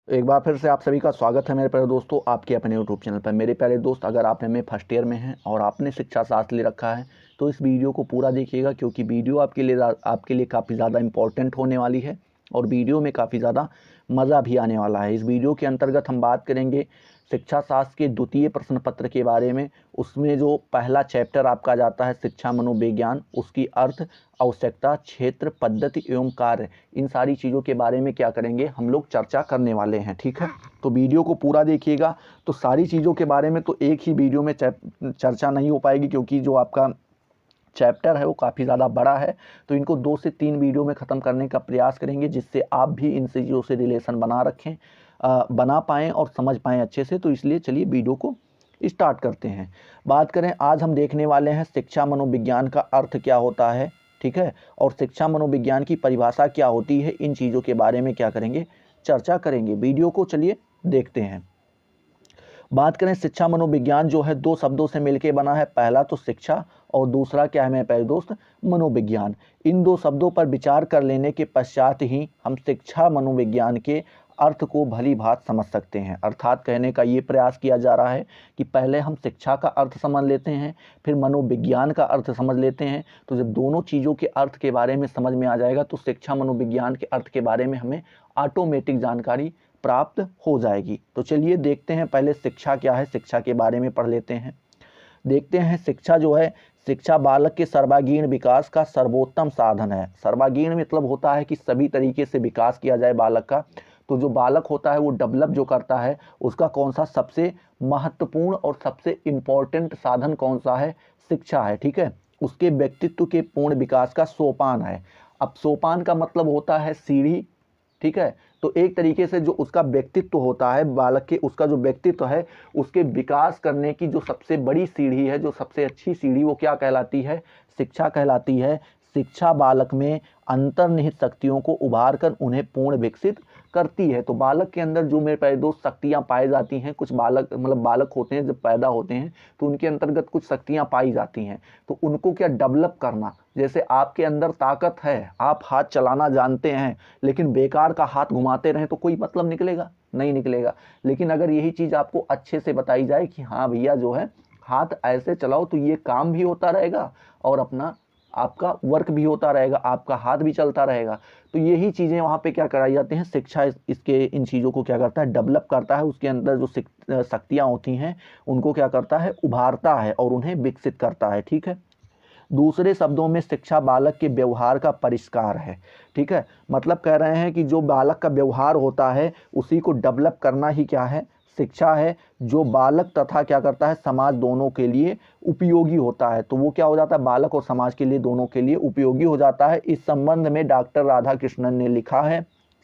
एक बार फिर से आप सभी का स्वागत है मेरे प्यारे दोस्तों आपके अपने यूट्यूब चैनल पर। मेरे प्यारे दोस्त, अगर आपने में फर्स्ट ईयर में हैं और आपने शिक्षा शास्त्र ले रखा है तो इस वीडियो को पूरा देखिएगा, क्योंकि वीडियो आपके लिए काफ़ी ज़्यादा इम्पोर्टेंट होने वाली है और वीडियो में काफ़ी ज़्यादा मज़ा भी आने वाला है। इस वीडियो के अंतर्गत हम बात करेंगे शिक्षा शास्त्र के द्वितीय प्रश्न पत्र के बारे में। उसमें जो पहला चैप्टर आपका जाता है शिक्षा मनोविज्ञान, उसकी अर्थ, आवश्यकता, क्षेत्र, पद्धति एवं कार्य, इन सारी चीज़ों के बारे में क्या करेंगे हम लोग चर्चा करने वाले हैं। ठीक है, तो वीडियो को पूरा देखिएगा। तो सारी चीज़ों के बारे में तो एक ही वीडियो में चर्चा नहीं हो पाएगी, क्योंकि जो आपका चैप्टर है वो काफ़ी ज़्यादा बड़ा है। तो इनको 2 से 3 वीडियो में ख़त्म करने का प्रयास करेंगे, जिससे आप भी इन चीज़ों से रिलेशन बना पाएँ और समझ पाएँ अच्छे से। तो इसलिए चलिए वीडियो को स्टार्ट करते हैं। बात करें, आज हम देखने वाले हैं शिक्षा मनोविज्ञान का अर्थ क्या होता है, ठीक है, और शिक्षा मनोविज्ञान की परिभाषा क्या होती है। इन चीज़ों के बारे में क्या करेंगे, चर्चा करेंगे। वीडियो को चलिए देखते हैं। बात करें, शिक्षा मनोविज्ञान जो है 2 शब्दों से मिलकर बना है। पहला तो शिक्षा और दूसरा क्या है मेरे प्यारे दोस्त, मनोविज्ञान। इन 2 शब्दों पर विचार कर लेने के पश्चात ही हम शिक्षा मनोविज्ञान के अर्थ को भली भांति समझ सकते हैं। अर्थात कहने का ये प्रयास किया जा रहा है कि पहले हम शिक्षा का अर्थ समझ लेते हैं, फिर मनोविज्ञान का अर्थ समझ लेते हैं। तो जब दोनों चीज़ों के अर्थ के बारे में समझ में आ जाएगा तो शिक्षा मनोविज्ञान के अर्थ के बारे में हमें ऑटोमेटिक जानकारी प्राप्त हो जाएगी। तो चलिए देखते हैं, पहले शिक्षा क्या है, शिक्षा के बारे में पढ़ लेते हैं। देखते हैं, शिक्षा जो है, शिक्षा बालक के सर्वांगीण विकास का सर्वोत्तम साधन है। सर्वांगीण मतलब होता है कि सभी तरीके से विकास किया जाए बालक का। तो जो बालक होता है वो डेवलप जो करता है, उसका कौन सा सबसे महत्वपूर्ण और सबसे इम्पोर्टेंट साधन कौन सा है, शिक्षा है। ठीक है, उसके व्यक्तित्व के पूर्ण विकास का सोपान है। अब सोपान का मतलब होता है सीढ़ी, ठीक है। तो एक तरीके से जो उसका व्यक्तित्व होता है बालक के, उसका जो व्यक्तित्व है उसके विकास करने की जो सबसे बड़ी सीढ़ी है, जो सबसे अच्छी सीढ़ी, वो क्या कहलाती है, शिक्षा कहलाती है। शिक्षा बालक में अंतर्निहित शक्तियों को उभार कर उन्हें पूर्ण विकसित करती है। तो बालक के अंदर जो मेरे पास दो शक्तियां पाई जाती हैं, कुछ बालक मतलब बालक होते हैं जब पैदा होते हैं तो उनके अंतर्गत कुछ शक्तियां पाई जाती हैं, तो उनको क्या डेवलप करना। जैसे आपके अंदर ताकत है, आप हाथ चलाना जानते हैं, लेकिन बेकार का हाथ घुमाते रहें तो कोई मतलब निकलेगा नहीं निकलेगा। लेकिन अगर यही चीज़ आपको अच्छे से बताई जाए कि हाँ भैया जो है हाथ ऐसे चलाओ तो ये काम भी होता रहेगा और अपना आपका वर्क भी होता रहेगा, आपका हाथ भी चलता रहेगा। तो यही चीज़ें वहाँ पे क्या कराई जाती हैं, शिक्षा इसके इन चीज़ों को क्या करता है, डेवलप करता है। उसके अंदर जो शक्तियाँ होती हैं उनको क्या करता है, उभारता है और उन्हें विकसित करता है। ठीक है, दूसरे शब्दों में शिक्षा बालक के व्यवहार का परिष्कार है। ठीक है, मतलब कह रहे हैं कि जो बालक का व्यवहार होता है उसी को डेवलप करना ही क्या है, शिक्षा है, जो बालक तथा क्या करता है, समाज दोनों के लिए उपयोगी होता है। तो वो क्या हो जाता है, बालक और समाज के लिए दोनों के लिए उपयोगी हो जाता है। इस संबंध में डॉक्टर राधाकृष्णन ने लिखा है,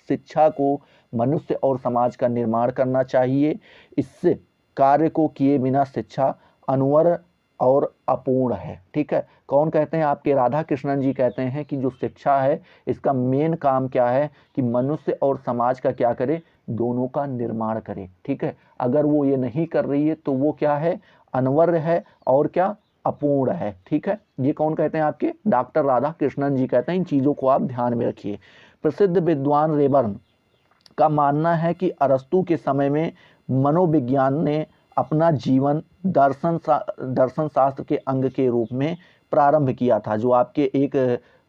शिक्षा को मनुष्य और समाज का निर्माण करना चाहिए। इससे कार्य को किए बिना शिक्षा अनवर और अपूर्ण है। ठीक है, कौन कहते हैं, आपके राधा कृष्णन जी कहते हैं कि जो शिक्षा है इसका मेन काम क्या है कि मनुष्य और समाज का क्या करे, दोनों का निर्माण करे। ठीक है, अगर वो ये नहीं कर रही है तो वो क्या है, अनवर है और क्या, अपूर्ण है। ठीक है, ये कौन कहते हैं, आपके डॉक्टर राधा कृष्णन जी कहते हैं। इन चीज़ों को आप ध्यान में रखिए। प्रसिद्ध विद्वान रेबर्न का मानना है कि अरस्तु के समय में मनोविज्ञान ने अपना जीवन दर्शन शास्त्र के अंग के रूप में प्रारंभ किया था। जो आपके एक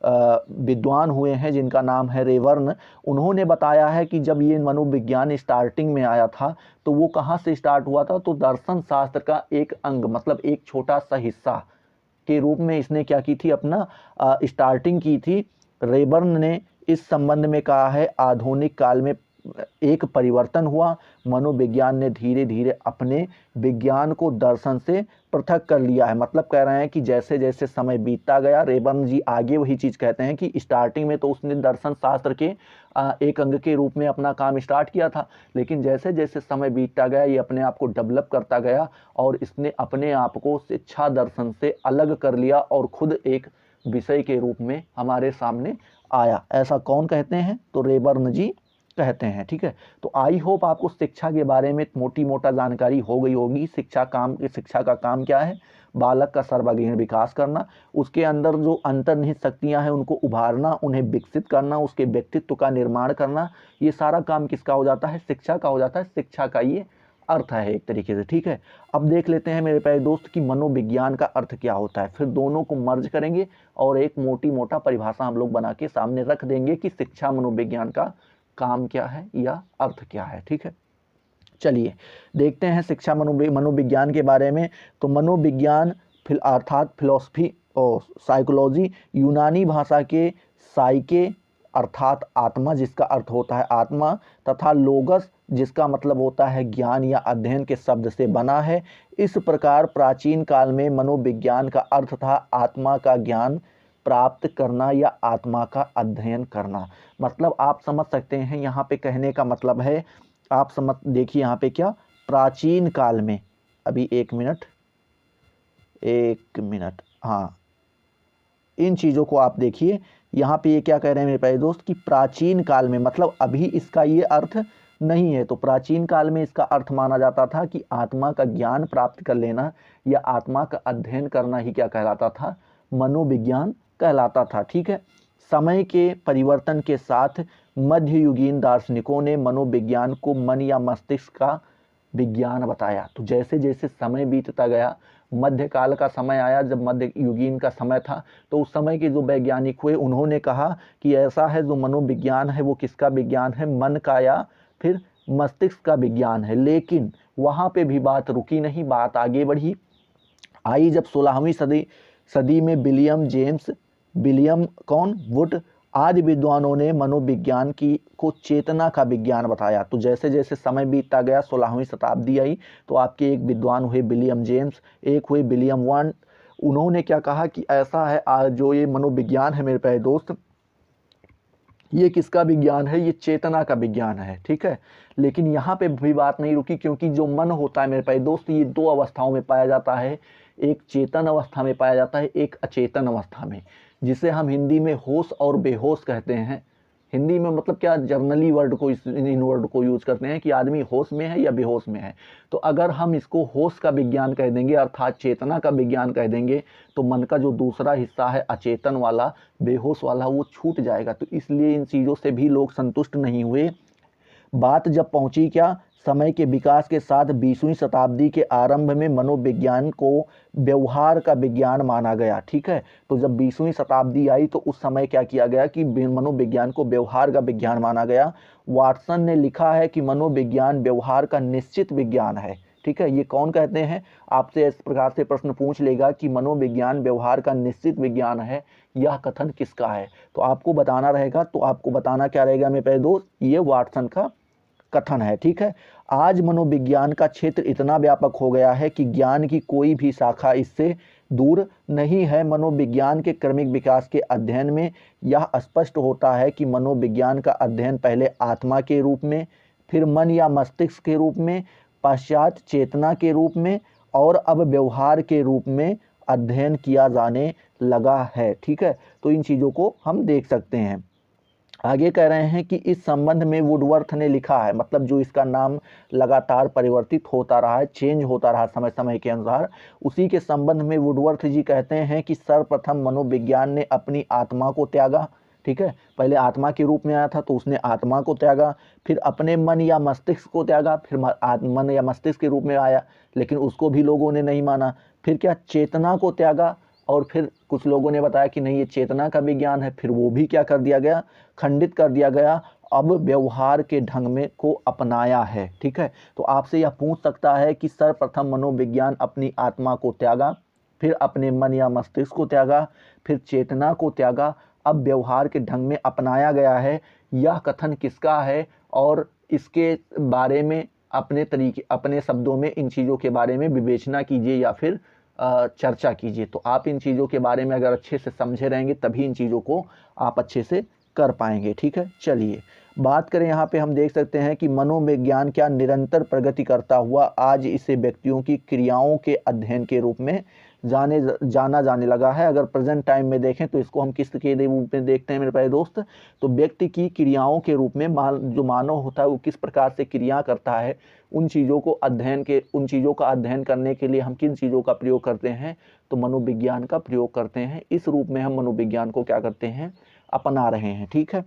विद्वान हुए हैं जिनका नाम है रेवर्न, उन्होंने बताया है कि जब ये मनोविज्ञान स्टार्टिंग में आया था तो वो कहाँ से स्टार्ट हुआ था, तो दर्शन शास्त्र का एक अंग मतलब एक छोटा सा हिस्सा के रूप में इसने क्या की थी, अपना स्टार्टिंग की थी। रेबर्न ने इस संबंध में कहा है, आधुनिक काल में एक परिवर्तन हुआ। मनोविज्ञान ने धीरे धीरे अपने विज्ञान को दर्शन से पृथक कर लिया है। मतलब कह रहे हैं कि जैसे जैसे समय बीतता गया, रेबर्न जी आगे वही चीज़ कहते हैं कि स्टार्टिंग में तो उसने दर्शन शास्त्र के एक अंग के रूप में अपना काम स्टार्ट किया था, लेकिन जैसे जैसे समय बीतता गया ये अपने आप को डेवलप करता गया और इसने अपने आप को शिक्षा दर्शन से अलग कर लिया और खुद एक विषय के रूप में हमारे सामने आया। ऐसा कौन कहते हैं, तो रेबर्न जी कहते हैं। ठीक है, तो आई होप आपको शिक्षा के बारे में मोटी मोटा जानकारी हो गई होगी। शिक्षा का काम क्या है? बालक का सर्वांगीण विकास करना, उसके अंदर जो अंतर्निहित शक्तियां हैं उनको उभारना, उन्हें विकसित करना, उसके व्यक्तित्व का निर्माण करना, ये सारा काम किसका हो जाता है? शिक्षा का हो जाता है। शिक्षा का ये अर्थ है एक तरीके से। ठीक है, अब देख लेते हैं मेरे प्यारे दोस्त कि मनोविज्ञान का अर्थ क्या होता है, फिर दोनों को मर्ज करेंगे और एक मोटी मोटा परिभाषा हम लोग बना के सामने रख देंगे कि शिक्षा मनोविज्ञान का काम क्या है या अर्थ क्या है। ठीक है, चलिए देखते हैं शिक्षा मनोविज्ञान के बारे में। तो मनोविज्ञान अर्थात फिलॉसफी और साइकोलॉजी, यूनानी भाषा के साइके अर्थात आत्मा, जिसका अर्थ होता है आत्मा, तथा लोगस जिसका मतलब होता है ज्ञान या अध्ययन के शब्द से बना है। इस प्रकार प्राचीन काल में मनोविज्ञान का अर्थ था आत्मा का ज्ञान प्राप्त करना या आत्मा का अध्ययन करना। मतलब आप समझ सकते हैं यहाँ पे कहने का मतलब है, आप समझ देखिए यहाँ पे क्या, प्राचीन काल में, अभी एक मिनट, हाँ, इन चीज़ों को आप देखिए। यहाँ पे ये क्या कह रहे हैं मेरे प्यारे दोस्त कि प्राचीन काल में, मतलब अभी इसका ये अर्थ नहीं है। तो प्राचीन काल में इसका अर्थ माना जाता था कि आत्मा का ज्ञान प्राप्त कर लेना या आत्मा का अध्ययन करना ही क्या कहलाता था? मनोविज्ञान कहलाता था। ठीक है, समय के परिवर्तन के साथ मध्ययुगीन दार्शनिकों ने मनोविज्ञान को मन या मस्तिष्क का विज्ञान बताया। तो जैसे जैसे समय बीतता गया, मध्यकाल का समय आया, जब मध्ययुगीन का समय था, तो उस समय के जो वैज्ञानिक हुए उन्होंने कहा कि ऐसा है, जो मनोविज्ञान है वो किसका विज्ञान है? मन का या फिर मस्तिष्क का विज्ञान है। लेकिन वहाँ पे भी बात रुकी नहीं, बात आगे बढ़ी। आई जब 16वीं सदी में विलियम वुड आदि विद्वानों ने मनोविज्ञान को चेतना का विज्ञान बताया। तो जैसे जैसे समय बीतता गया, 16वीं शताब्दी आई, तो आपके एक विद्वान हुए विलियम जेम्स, एक हुए विलियम वुड। उन्होंने क्या कहा कि ऐसा है, जो ये मनोविज्ञान है मेरे प्यारे दोस्त, ये किसका विज्ञान है? ये चेतना का विज्ञान है। ठीक है, लेकिन यहाँ पे भी बात नहीं रुकी, क्योंकि जो मन होता है मेरे प्यारे दोस्त, ये दो अवस्थाओं में पाया जाता है। एक चेतन अवस्था में पाया जाता है, एक अचेतन अवस्था में, जिसे हम हिंदी में होश और बेहोश कहते हैं। हिंदी में मतलब क्या, जर्नली वर्ड को इन वर्ड को यूज करते हैं कि आदमी होश में है या बेहोश में है। तो अगर हम इसको होश का विज्ञान कह देंगे, अर्थात चेतना का विज्ञान कह देंगे, तो मन का जो दूसरा हिस्सा है अचेतन वाला, बेहोश वाला, वो छूट जाएगा। तो इसलिए इन चीज़ों से भी लोग संतुष्ट नहीं हुए। बात जब पहुंची क्या, समय के विकास के साथ 20वीं शताब्दी के आरंभ में मनोविज्ञान को व्यवहार का विज्ञान माना गया। ठीक है, तो जब 20वीं शताब्दी आई तो उस समय क्या किया गया कि मनोविज्ञान को व्यवहार का विज्ञान माना गया। वाटसन ने लिखा है कि मनोविज्ञान व्यवहार का निश्चित विज्ञान है। ठीक है, ये कौन कहते हैं? आपसे इस प्रकार से प्रश्न पूछ लेगा कि मनोविज्ञान व्यवहार का निश्चित विज्ञान है, यह कथन किसका है? तो आपको बताना रहेगा। तो आपको बताना क्या रहेगा मेरे प्यारे दोस्त? ये वाटसन का कथन है। ठीक है, आज मनोविज्ञान का क्षेत्र इतना व्यापक हो गया है कि ज्ञान की कोई भी शाखा इससे दूर नहीं है। मनोविज्ञान के क्रमिक विकास के अध्ययन में यह स्पष्ट होता है कि मनोविज्ञान का अध्ययन पहले आत्मा के रूप में, फिर मन या मस्तिष्क के रूप में, पश्चात चेतना के रूप में और अब व्यवहार के रूप में अध्ययन किया जाने लगा है। ठीक है, तो इन चीज़ों को हम देख सकते हैं। आगे कह रहे हैं कि इस संबंध में वुडवर्थ ने लिखा है, मतलब जो इसका नाम लगातार परिवर्तित होता रहा है, चेंज होता रहा समय समय के अनुसार, उसी के संबंध में वुडवर्थ जी कहते हैं कि सर्वप्रथम मनोविज्ञान ने अपनी आत्मा को त्यागा। ठीक है, पहले आत्मा के रूप में आया था तो उसने आत्मा को त्यागा, फिर अपने मन या मस्तिष्क को त्यागा, फिर मन या मस्तिष्क के रूप में आया, लेकिन उसको भी लोगों ने नहीं माना। फिर क्या, चेतना को त्यागा, और फिर कुछ लोगों ने बताया कि नहीं, ये चेतना का विज्ञान है, फिर वो भी क्या कर दिया गया, खंडित कर दिया गया। अब व्यवहार के ढंग में को अपनाया है। ठीक है, तो आपसे यह पूछ सकता है कि सर्वप्रथम मनोविज्ञान अपनी आत्मा को त्यागा, फिर अपने मन या मस्तिष्क को त्यागा, फिर चेतना को त्यागा, अब व्यवहार के ढंग में अपनाया गया है, यह कथन किसका है? और इसके बारे में अपने शब्दों में इन चीज़ों के बारे में विवेचना कीजिए या फिर चर्चा कीजिए। तो आप इन चीज़ों के बारे में अगर अच्छे से समझे रहेंगे तभी इन चीज़ों को आप अच्छे से कर पाएंगे। ठीक है, चलिए बात करें। यहाँ पे हम देख सकते हैं कि मनोविज्ञान क्या निरंतर प्रगति करता हुआ आज इसे व्यक्तियों की क्रियाओं के अध्ययन के रूप में जाना जाने लगा है। अगर प्रेजेंट टाइम में देखें तो इसको हम किस के रूप में देखते हैं मेरे प्यारे दोस्त, तो व्यक्ति की क्रियाओं के रूप में जो मानव होता है वो किस प्रकार से क्रिया करता है, उन चीज़ों का अध्ययन करने के लिए हम किन चीज़ों का प्रयोग करते हैं, तो मनोविज्ञान का प्रयोग करते हैं। इस रूप में हम मनोविज्ञान को क्या करते हैं, अपना रहे हैं। ठीक है,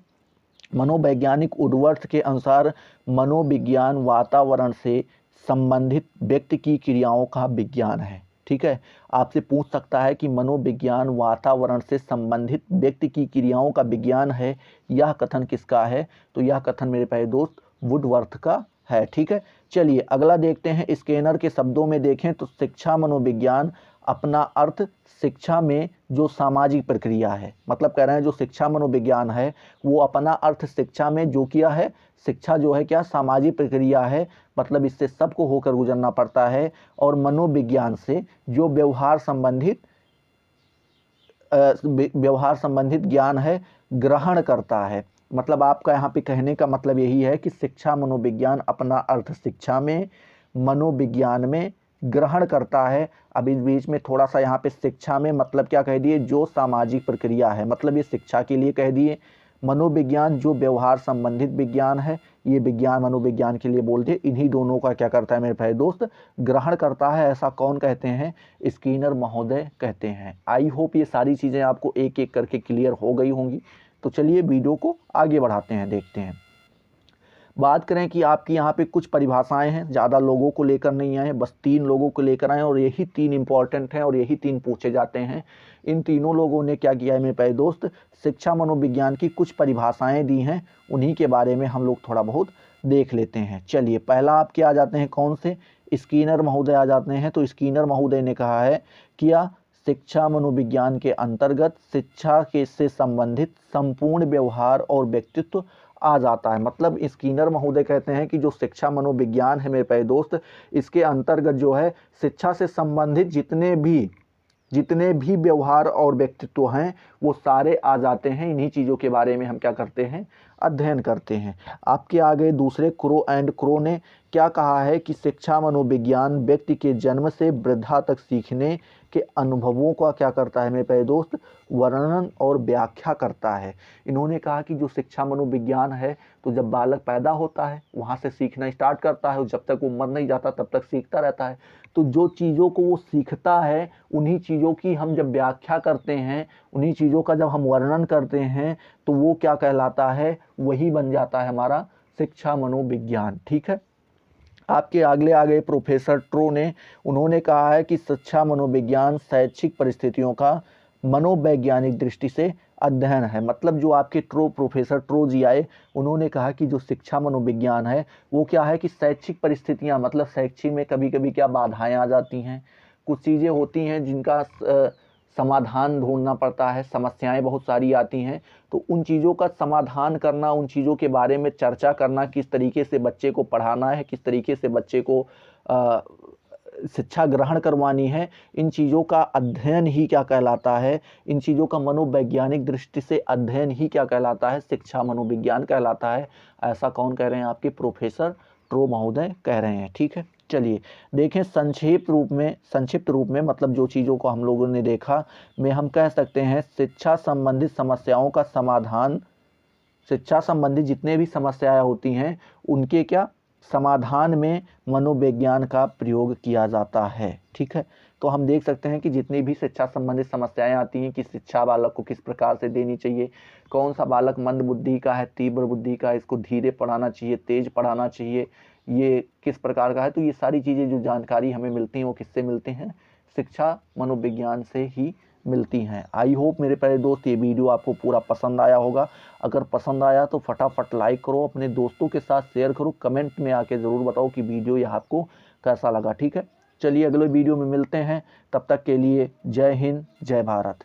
मनोवैज्ञानिक वुडवर्थ के अनुसार मनोविज्ञान वातावरण से संबंधित व्यक्ति की क्रियाओं का विज्ञान है। ठीक है, आपसे पूछ सकता है कि मनोविज्ञान वातावरण से संबंधित व्यक्ति की क्रियाओं का विज्ञान है, यह कथन किसका है, तो यह कथन मेरे प्यारे दोस्त वुडवर्थ का है। ठीक है, चलिए अगला देखते हैं। स्किनर के शब्दों में देखें तो शिक्षा मनोविज्ञान अपना अर्थ शिक्षा में जो सामाजिक प्रक्रिया है, मतलब कह रहे हैं जो शिक्षा मनोविज्ञान है वो अपना अर्थ शिक्षा में जो किया है, शिक्षा जो है क्या सामाजिक प्रक्रिया है, मतलब इससे सबको होकर गुजरना पड़ता है। और मनोविज्ञान से जो व्यवहार संबंधित ज्ञान है ग्रहण करता है। मतलब आपका यहाँ पे कहने का मतलब यही है कि शिक्षा मनोविज्ञान अपना अर्थ शिक्षा में, मनोविज्ञान में ग्रहण करता है। अब इस बीच में थोड़ा सा यहाँ पे शिक्षा में मतलब क्या कह दिए, जो सामाजिक प्रक्रिया है, मतलब ये शिक्षा के लिए कह दिए। मनोविज्ञान जो व्यवहार संबंधित विज्ञान है, ये विज्ञान मनोविज्ञान के लिए बोल दिए। इन्हीं दोनों का क्या करता है मेरे भाई दोस्त, ग्रहण करता है। ऐसा कौन कहते हैं, स्किनर महोदय कहते हैं। आई होप ये सारी चीज़ें आपको एक एक करके क्लियर हो गई होंगी। तो चलिए वीडियो को आगे बढ़ाते हैं, देखते हैं। बात करें कि आपकी यहाँ पे कुछ परिभाषाएं हैं, ज़्यादा लोगों को लेकर नहीं आए, बस 3 लोगों को लेकर आए और यही 3 इंपॉर्टेंट हैं और यही 3 पूछे जाते हैं। इन तीनों लोगों ने क्या किया है मेरे प्यारे दोस्त, शिक्षा मनोविज्ञान की कुछ परिभाषाएं दी हैं, उन्हीं के बारे में हम लोग थोड़ा बहुत देख लेते हैं। चलिए पहला आपके आ जाते हैं कौन से, स्किनर महोदय आ जाते हैं। तो स्किनर महोदय ने कहा है कि शिक्षा मनोविज्ञान के अंतर्गत शिक्षा के से संबंधित संपूर्ण व्यवहार और व्यक्तित्व आ जाता है। मतलब स्किनर महोदय कहते हैं कि जो शिक्षा मनोविज्ञान है मेरे प्यारे दोस्त, इसके अंतर्गत जो है शिक्षा से संबंधित जितने भी व्यवहार और व्यक्तित्व हैं वो सारे आ जाते हैं। इन्हीं चीज़ों के बारे में हम क्या करते हैं, अध्ययन करते हैं। आपके आगे दूसरे क्रो ने क्या कहा है कि शिक्षा मनोविज्ञान व्यक्ति के जन्म से वृद्धा तक सीखने के अनुभवों का क्या करता है मेरे प्यारे दोस्त, वर्णन और व्याख्या करता है। इन्होंने कहा कि जो शिक्षा मनोविज्ञान है, तो जब बालक पैदा होता है वहाँ से सीखना स्टार्ट करता है और जब तक वो मर नहीं जाता तब तक सीखता रहता है। तो जो चीज़ों को वो सीखता है, उन्हीं चीज़ों की हम जब व्याख्या करते हैं, उन्हीं चीज़ों का जब हम वर्णन करते हैं, तो वो क्या कहलाता है, वही बन जाता है हमारा शिक्षा मनोविज्ञान। ठीक है, आपके आगे प्रोफेसर ट्रो ने, उन्होंने कहा है कि शिक्षा मनोविज्ञान शैक्षिक परिस्थितियों का मनोवैज्ञानिक दृष्टि से अध्ययन है। मतलब जो आपके प्रोफेसर ट्रो जी आए, उन्होंने कहा कि जो शिक्षा मनोविज्ञान है वो क्या है कि शैक्षिक परिस्थितियां, मतलब शैक्षिक में कभी कभी क्या बाधाएं आ जाती हैं, कुछ चीज़ें होती हैं जिनका समाधान ढूंढना पड़ता है, समस्याएं बहुत सारी आती हैं, तो उन चीज़ों का समाधान करना, उन चीज़ों के बारे में चर्चा करना, किस तरीके से बच्चे को पढ़ाना है, किस तरीके से बच्चे को शिक्षा ग्रहण करवानी है, इन चीज़ों का अध्ययन ही क्या कहलाता है, इन चीज़ों का मनोवैज्ञानिक दृष्टि से अध्ययन ही क्या कहलाता है, शिक्षा मनोविज्ञान कहलाता है। ऐसा कौन कह रहे हैं, आपके प्रोफेसर ट्रो महोदय कह रहे हैं। ठीक है, चलिए देखें संक्षिप्त रूप में मतलब जो चीज़ों को हम लोगों ने देखा में हम कह सकते हैं शिक्षा संबंधित समस्याओं का समाधान, शिक्षा संबंधित जितने भी समस्याएं होती हैं उनके क्या समाधान में मनोविज्ञान का प्रयोग किया जाता है। ठीक है, तो हम देख सकते हैं कि जितनी भी शिक्षा संबंधित समस्याएं आती हैं कि शिक्षा बालक को किस प्रकार से देनी चाहिए, कौन सा बालक मंद बुद्धि का है, तीव्र बुद्धि का है, इसको धीरे पढ़ाना चाहिए, तेज पढ़ाना चाहिए, ये किस प्रकार का है, तो ये सारी चीज़ें जो जानकारी हमें मिलती हैं वो किससे मिलती हैं, शिक्षा मनोविज्ञान से ही मिलती हैं। आई होप मेरे प्यारे दोस्त ये वीडियो आपको पूरा पसंद आया होगा। अगर पसंद आया तो फटाफट लाइक करो, अपने दोस्तों के साथ शेयर करो, कमेंट में आके ज़रूर बताओ कि वीडियो यह आपको कैसा लगा। ठीक है, चलिए अगले वीडियो में मिलते हैं, तब तक के लिए जय हिंद, जय भारत।